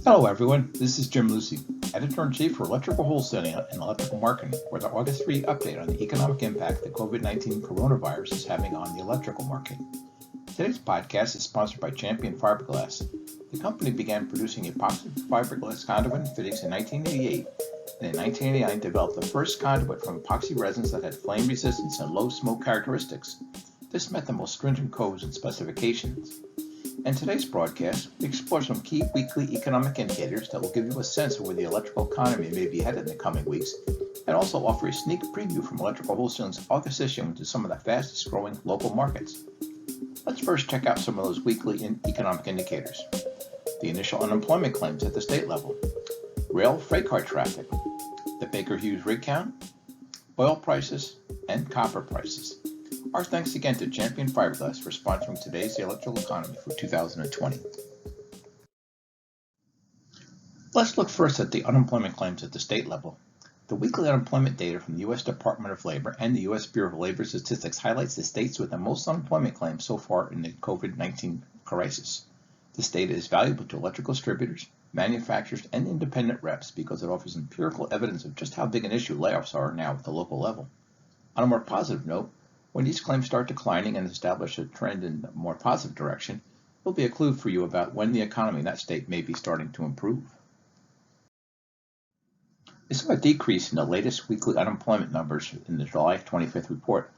Hello everyone, this is Jim Lucy, Editor-in-Chief for Electrical Wholesaling and Electrical Marketing, with our August 3 update on the economic impact the COVID-19 coronavirus is having on the electrical market. Today's podcast is sponsored by Champion Fiberglass. The company began producing epoxy fiberglass conduit and fittings in 1988, and in 1989 developed the first conduit from epoxy resins that had flame resistance and low smoke characteristics. This met the most stringent codes and specifications. In today's broadcast, we explore some key weekly economic indicators that will give you a sense of where the electrical economy may be headed in the coming weeks, and also offer a sneak preview from Electrical Wholesaling's August issue into some of the fastest growing local markets. Let's first check out some of those weekly economic indicators. The initial unemployment claims at the state level, rail freight car traffic, the Baker Hughes rig count, oil prices, and copper prices. Our thanks again to Champion Fiberglass for sponsoring today's Electrical Economy for 2020. Let's look first at the unemployment claims at the state level. The weekly unemployment data from the U.S. Department of Labor and the U.S. Bureau of Labor Statistics highlights the states with the most unemployment claims so far in the COVID-19 crisis. This data is valuable to electrical distributors, manufacturers, and independent reps because it offers empirical evidence of just how big an issue layoffs are now at the local level. On a more positive note, when these claims start declining and establish a trend in a more positive direction, it will be a clue for you about when the economy in that state may be starting to improve. We saw a decrease in the latest weekly unemployment numbers in the July 25th report.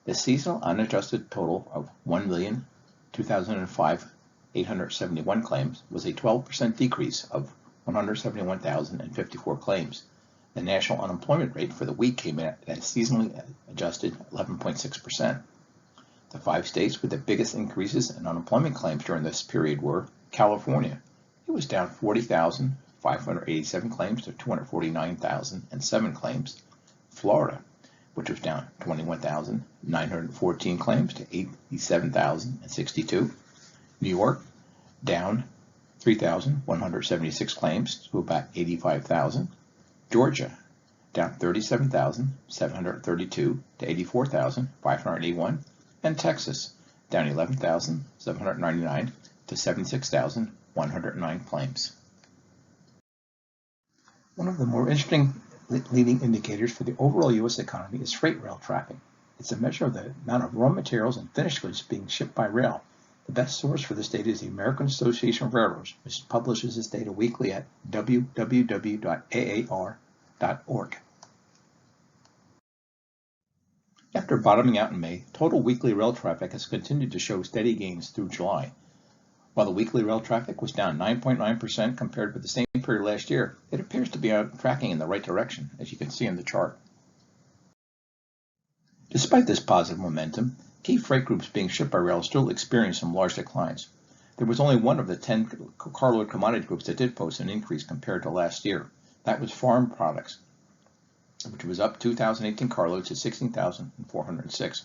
The seasonal unadjusted total of 1,002,871 claims was a 12% decrease of 171,054 claims. The national unemployment rate for the week came in at a seasonally adjusted 11.6%. The 5 states with the biggest increases in unemployment claims during this period were California. It was down 40,587 claims to 249,007 claims. Florida, which was down 21,914 claims to 87,062. New York, down 3,176 claims to about 85,000. Georgia, down 37,732 to 84,581, and Texas, down 11,799 to 76,109 claims. One of the more interesting leading indicators for the overall U.S. economy is freight rail traffic. It's a measure of the amount of raw materials and finished goods being shipped by rail. The best source for this data is the American Association of Railroads, which publishes this data weekly at www.aar.org. After bottoming out in May, total weekly rail traffic has continued to show steady gains through July. While the weekly rail traffic was down 9.9% compared with the same period last year, it appears to be tracking in the right direction, as you can see in the chart. Despite this positive momentum, key freight groups being shipped by rail still experience some large declines. There was only one of the 10 carload commodity groups that did post an increase compared to last year. That was farm products, which was up 2,018 carloads to 16,406.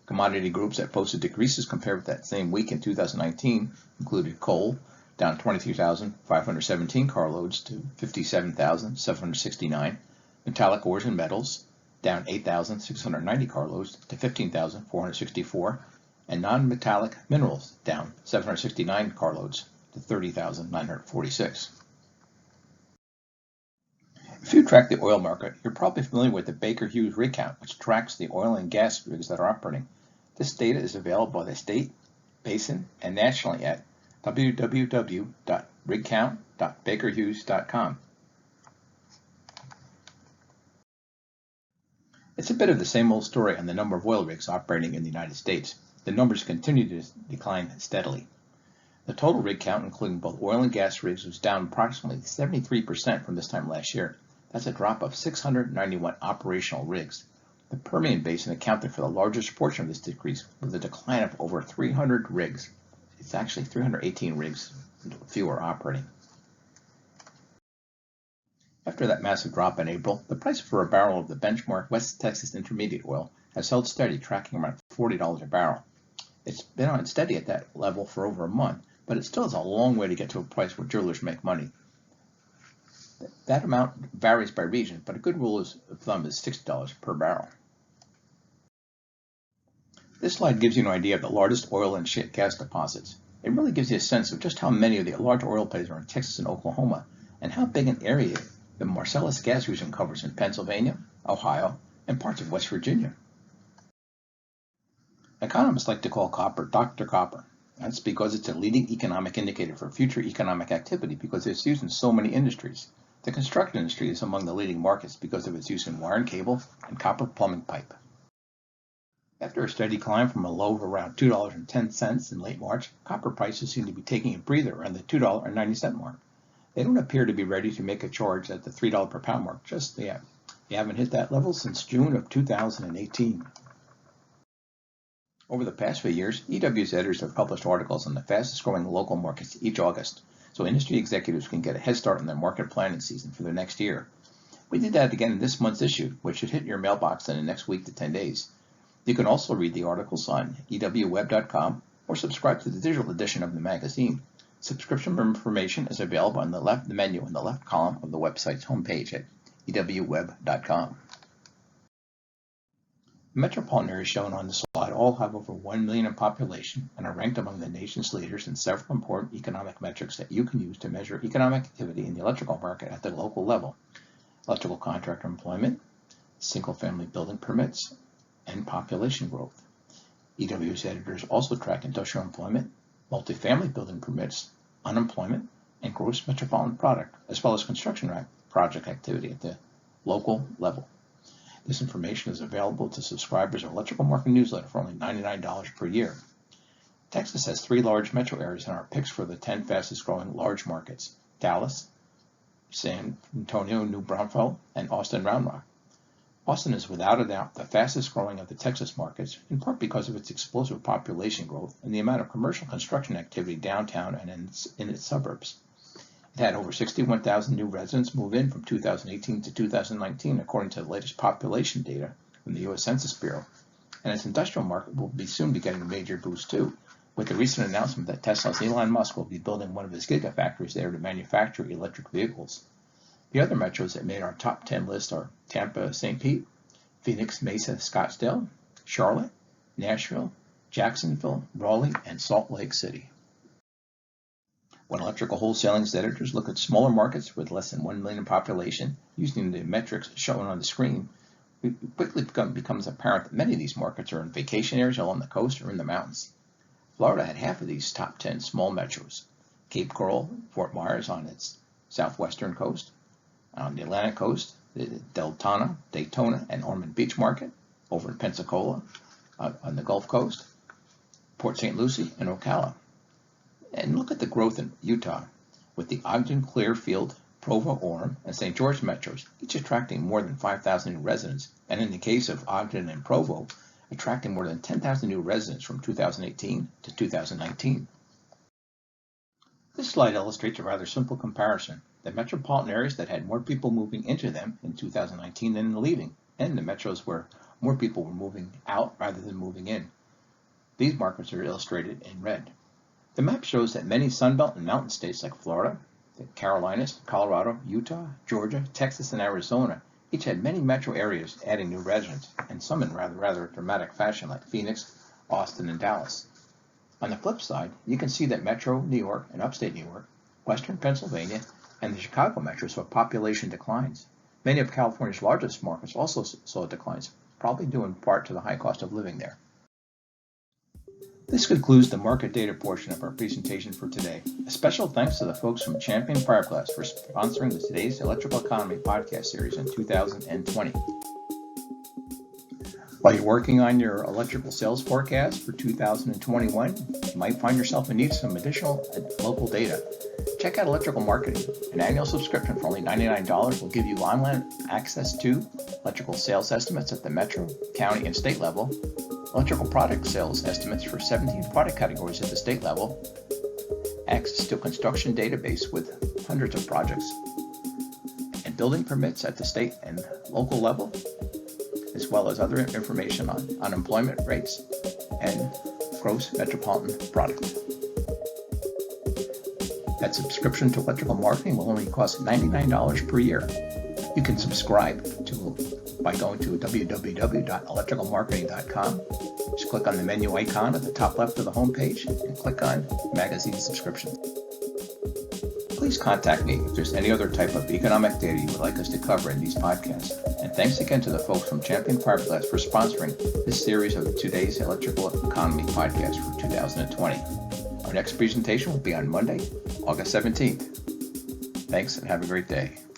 Commodity groups that posted decreases compared with that same week in 2019 included coal, down 23,517 carloads to 57,769, metallic ores and metals, down 8,690 carloads to 15,464, and non-metallic minerals, down 769 carloads to 30,946. If you track the oil market, you're probably familiar with the Baker Hughes rig count, which tracks the oil and gas rigs that are operating. This data is available by the state, basin, and nationally at www.rigcount.bakerhughes.com. It's a bit of the same old story on the number of oil rigs operating in the United States. The numbers continue to decline steadily. The total rig count, including both oil and gas rigs, was down approximately 73% from this time last year. That's a drop of 691 operational rigs. The Permian Basin accounted for the largest portion of this decrease, with a decline of over 300 rigs. It's actually 318 rigs fewer operating. After that massive drop in April, the price for a barrel of the benchmark West Texas Intermediate oil has held steady, tracking around $40 a barrel. It's been on steady at that level for over a month, but it still has a long way to get to a price where drillers make money. That amount varies by region, but a good rule of thumb is $60 per barrel. This slide gives you an idea of the largest oil and gas deposits. It really gives you a sense of just how many of the large oil plays are in Texas and Oklahoma, and how big an area the Marcellus gas region covers in Pennsylvania, Ohio, and parts of West Virginia. Economists like to call copper Dr. Copper. That's because it's a leading economic indicator for future economic activity because it's used in so many industries. The construction industry is among the leading markets because of its use in wire and cable and copper plumbing pipe. After a steady climb from a low of around $2.10 in late March, copper prices seem to be taking a breather around the $2.90 mark. They don't appear to be ready to make a charge at the $3 per pound mark just yet. They haven't hit that level since June of 2018. Over the past few years, EW's editors have published articles on the fastest growing local markets each August, so industry executives can get a head start on their market planning season for the next year. We did that again in this month's issue, which should hit your mailbox in the next week to 10 days. You can also read the articles on ewweb.com or subscribe to the digital edition of the magazine. Subscription information is available on the menu in the left column of the website's homepage at ewweb.com. The metropolitan areas shown on the slide all have over 1 million in population and are ranked among the nation's leaders in several important economic metrics that you can use to measure economic activity in the electrical market at the local level: electrical contractor employment, single-family building permits, and population growth. EW's editors also track industrial employment, multifamily building permits, unemployment, and gross metropolitan product, as well as construction project activity at the local level. This information is available to subscribers of Electrical Market Newsletter for only $99 per year. Texas has 3 large metro areas in our picks for the 10 fastest growing large markets: Dallas, San Antonio, New Braunfels, and Austin Round Rock. Austin is without a doubt the fastest growing of the Texas markets, in part because of its explosive population growth and the amount of commercial construction activity downtown and in its suburbs. It had over 61,000 new residents move in from 2018 to 2019, according to the latest population data from the U.S. Census Bureau, and its industrial market will soon be getting a major boost too, with the recent announcement that Tesla's Elon Musk will be building one of his gigafactories there to manufacture electric vehicles. The other metros that made our top 10 list are Tampa, St. Pete, Phoenix, Mesa, Scottsdale, Charlotte, Nashville, Jacksonville, Raleigh, and Salt Lake City. When electrical wholesaling's editors look at smaller markets with less than 1 million in population, using the metrics shown on the screen, it quickly becomes apparent that many of these markets are in vacation areas along the coast or in the mountains. Florida had half of these top 10 small metros: Cape Coral, Fort Myers on its southwestern coast, on the Atlantic coast, the Deltona, Daytona, and Ormond Beach market, over in Pensacola, on the Gulf Coast, Port St. Lucie, and Ocala. And look at the growth in Utah, with the Ogden, Clearfield, Provo, Orem, and St. George metros, each attracting more than 5,000 new residents, and in the case of Ogden and Provo, attracting more than 10,000 new residents from 2018 to 2019. This slide illustrates a rather simple comparison: the metropolitan areas that had more people moving into them in 2019 than leaving, and the metros where more people were moving out rather than moving in. These markers are illustrated in red. The map shows that many Sunbelt and mountain states like Florida, the Carolinas, Colorado, Utah, Georgia, Texas, and Arizona each had many metro areas adding new residents, and some in rather dramatic fashion like Phoenix, Austin, and Dallas. On the flip side, you can see that Metro New York and Upstate New York, Western Pennsylvania, and the Chicago metro saw population declines. Many of California's largest markets also saw declines, probably due in part to the high cost of living there. This concludes the market data portion of our presentation for today. A special thanks to the folks from Champion Fiberglass for sponsoring the Today's Electrical Economy podcast series in 2020. While you're working on your electrical sales forecast for 2021, you might find yourself in need of some additional local data. Check out Electrical Marketing. An annual subscription for only $99 will give you online access to electrical sales estimates at the metro, county, and state level, electrical product sales estimates for 17 product categories at the state level, access to a construction database with hundreds of projects, and building permits at the state and local level, as well as other information on unemployment rates and gross metropolitan product. That subscription to electrical marketing will only cost $99 per year. You can subscribe by going to www.electricalmarketing.com, click on the menu icon at the top left of the homepage and click on Magazine Subscriptions. Please contact me if there's any other type of economic data you would like us to cover in these podcasts. And thanks again to the folks from Champion Fiberglass for sponsoring this series of the Today's Electrical Economy podcast for 2020. Our next presentation will be on Monday, August 17th. Thanks and have a great day.